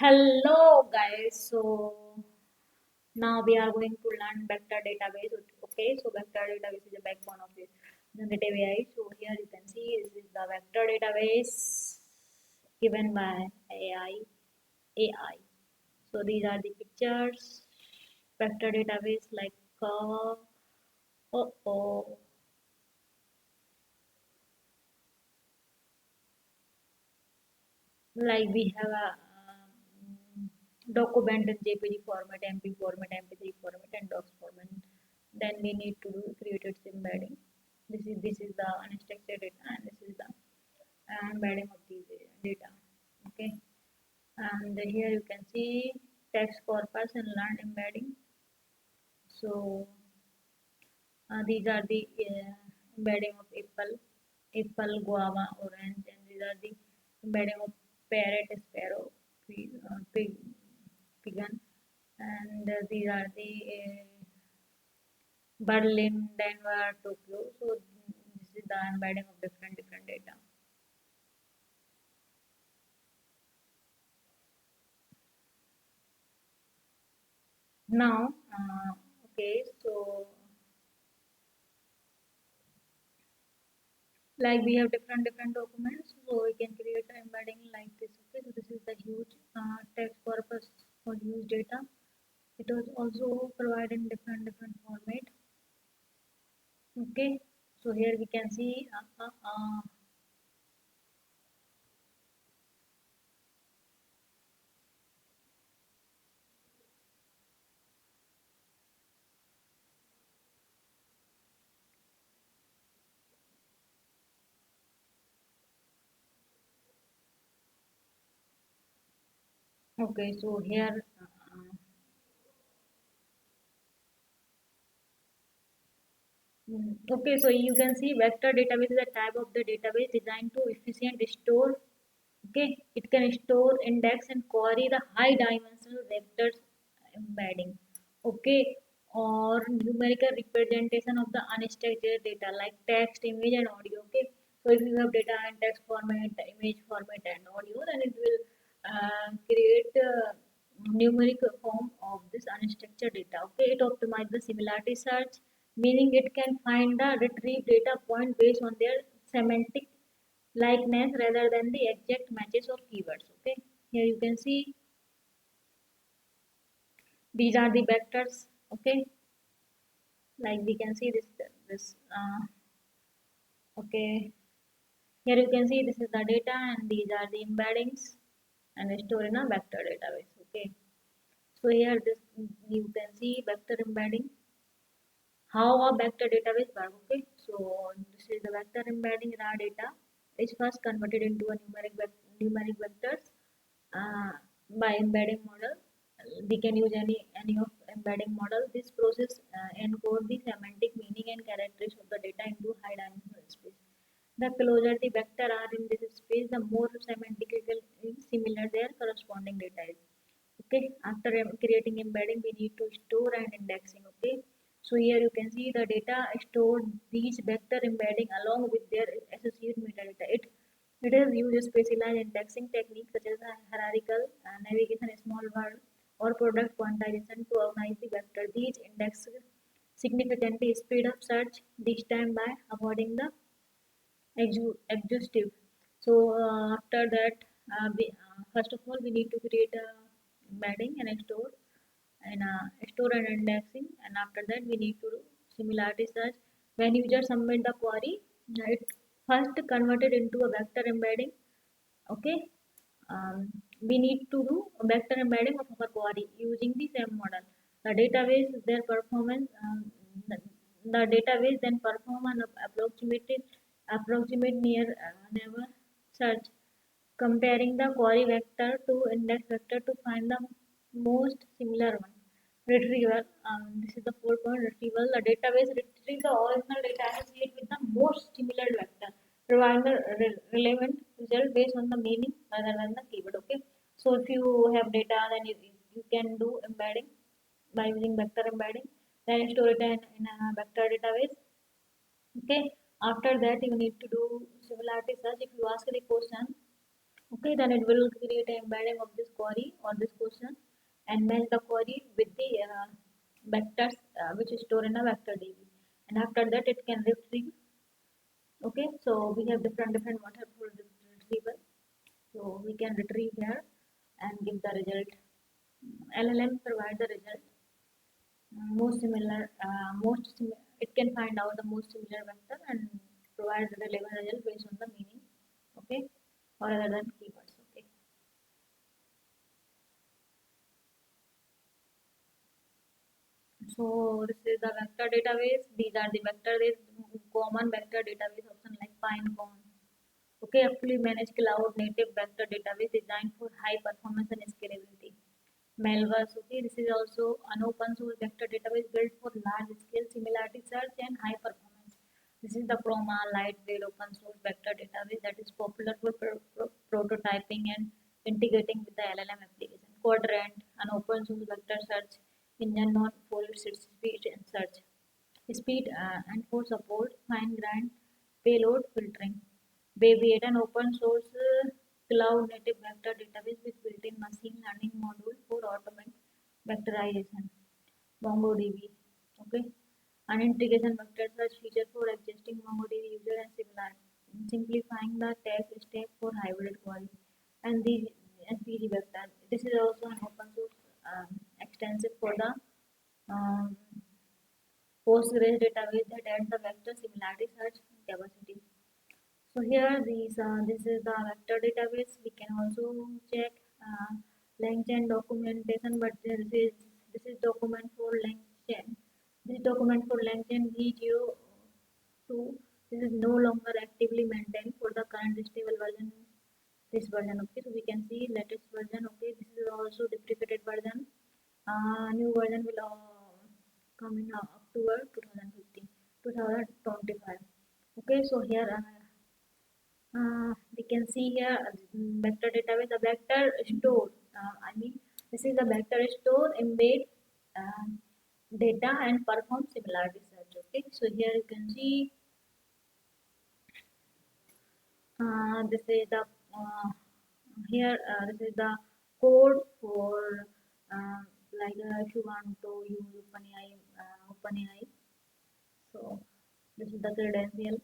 Hello guys, so now we are going to learn vector database. Okay, so vector database is the backbone of this generative AI. So here you can see this is the vector database given by AI. So these are the pictures. Vector database like oh, like we have a document in JPG format, MP format, MP3 format, and docs format. Then we need to create its embedding. This is the unstructured data, and this is the embedding of these data. Okay, and here you can see text corpus and learn embedding. So these are the embedding of apple, guava, orange, and these are the embedding of parrot, sparrow, pigeon, and these are the Berlin, Denver, Tokyo. So this is the embedding of different data. Now, okay, so like we have different documents, so we can create an embedding like this. Okay, so this is the huge text corpus for huge data. It was also provided in different format. Okay, so here we can see okay, so here okay, so you can see vector database is a type of the database designed to efficient store. Okay, it can store, index, and query the high dimensional vectors embedding. Okay, or numerical representation of the unstructured data like text, image, and audio. Okay, so if you have data in text format, image format, and audio, then it will create numeric form of this unstructured data. Okay, it optimizes the similarity search, meaning it can find the retrieved data point based on their semantic likeness rather than the exact matches of keywords. Okay, here you can see these are the vectors. Okay, like we can see this okay, here you can see this is the data and these are the embeddings and stored in a vector database. Okay, so here this you can see vector embedding, how a vector database works. Okay, so this is the vector embedding raw data is first converted into a numeric vectors uh, by embedding model. We can use any of embedding model. This process encode the semantic meaning and characteristics of the data into high dimensional space. The closer the vector are in this space, the more semantically similar their corresponding data is. Okay, after creating embedding, we need to store and indexing. Okay, so here you can see the data stored these vector embedding along with their associated metadata. It is used specialized indexing techniques such as hierarchical navigation, small word, or product quantization to organize the vector. These index significantly speed up search, this time by avoiding the exhaustive. So after that, first of all, we need to create a embedding and store and indexing, and after that, we need to do similarity search. When user submit the query, it first converted into a vector embedding. Okay, we need to do a vector embedding of our query using the same model. The database, their performance, the, the database then perform an approximate near neighbor search, comparing the query vector to index vector to find the most similar one. Retrieval, this is the 4 point retrieval. The database retrieves the original data associated with the most similar vector, providing the relevant result based on the meaning rather than the keyword. Okay, so if you have data, then you can do embedding by using vector embedding, then store it in a vector database. Okay, after that you need to do similarity search. If you ask the question, Okay, then it will create an embedding of this query or this question and match the query with the vectors which is stored in a vector DB. And after that, it can retrieve. Okay, so we have different method for retrieval. So we can retrieve here and give the result. LLM provide the result it can find out the most similar vector and provide the relevant result based on the meaning, okay, or other than keywords, okay. So this is the vector database. These are the common vector database option like Pinecone. Okay, actually manage cloud native vector database designed for high performance and scalability. Malverse, okay, this is also an open source vector database built for large scale similarity search and high performance. This is the Chroma lightweight open source vector database that is popular for prototyping and integrating with the LLM application. Qdrant, an open source vector search engine known for its speed and search speed and for support fine grained payload filtering. Weaviate, an open source cloud native vector database with built-in machine learning module for automate vectorization. MongoDB, okay, an integration vector search feature for existing MongoDB user and similar, simplifying the tech stack for hybrid query. And the SPG vector. This is also an open source extensive for the um, Postgres database that adds the vector similarity search capacity. So here this is the vector database. We can also check LangChain documentation, but this is document for LangChain. This document for LangChain V02. This is no longer actively maintained for the current stable version. This version, okay. So we can see latest version, okay. This is also deprecated version. New version will come in October 2015, 2025. Okay, so here we can see here vector database, the vector store. This is the vector store, embed uh, data and perform similarity search. Okay, so here you can see this is the here this is the code for like if you want to use OpenAI. So this is the credential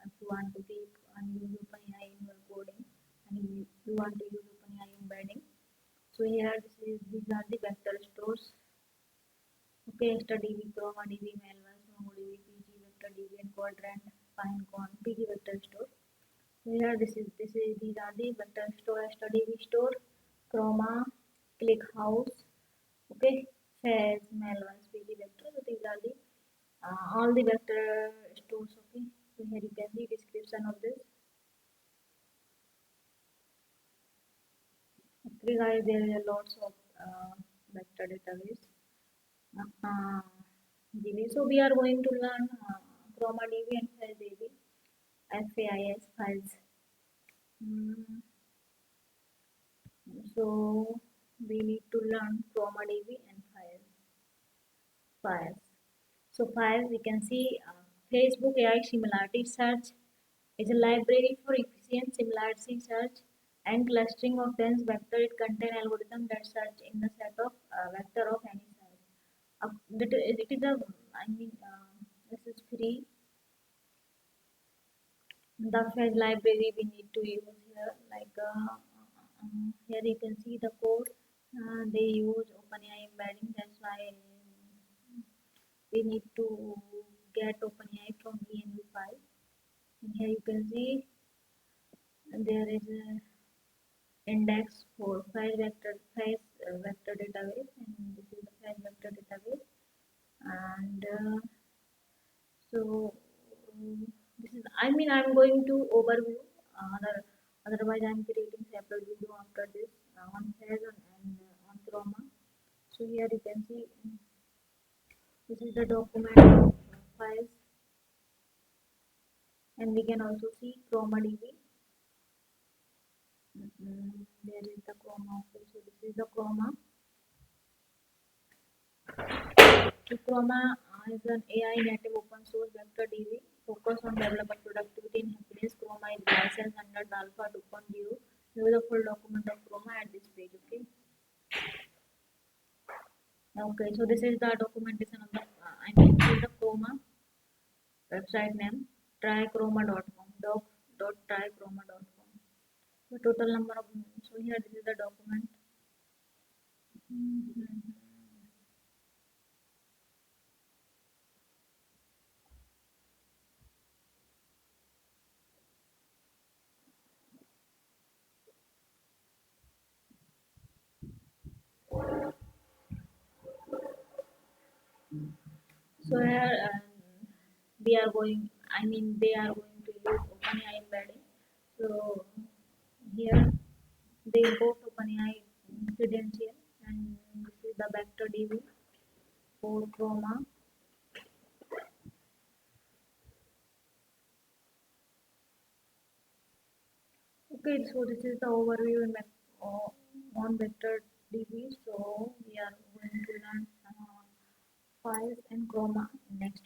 if you want to keep and use OpenAI in your coding and you want to use OpenAI embedding. So here these are the vector stores. Okay, StarDB, ChromaDB, Malverse, MongoDB, PG vector DB, and Qdrant, Pinecone, PG vector store. Here these are the vector store, StarDB store, Chroma, ClickHouse, okay, FAISS, Malverse, PG vector. So these are the all the vector stores, okay. So here you can see description of this. Actually guys, there are lots of vector database. DB. So we are going to learn Chroma DB and FAISS DB. FAISS files. So we need to learn Chroma DB and files. So files we can see Facebook AI similarity search is a library for efficient similarity search and clustering of dense vector. It contains algorithm that search in the set of vector of any size. It is a this is free. The fed library we need to use here like here you can see the code they use OpenAI embedding. That's why we need to get OpenAI from env file. And here you can see there is a index for file vector database, and this is the file vector database. And so this is I'm going to overview otherwise I'm creating separate video after this on FAISS and on Chroma. So here you can see this is the document files, and we can also see Chroma DB. There is the Chroma, okay. So this is the Chroma. So Chroma is an AI native open source vector DB focused on developer productivity and happiness. Chroma is licensed under the Alpha 2.0 Here is the full document of Chroma at this page. Okay. Okay. So this is the documentation of the this is the Chroma website name, trychroma.com, docs.trychroma.com. The total number of, so here this is the document. So here we are going, I mean they are going to use OpenAI embedding. So here they import OpenAI credential, and this is the vector DB for Chroma. Okay, so this is the overview on vector DB. So we are going to learn FAISS and Chroma in next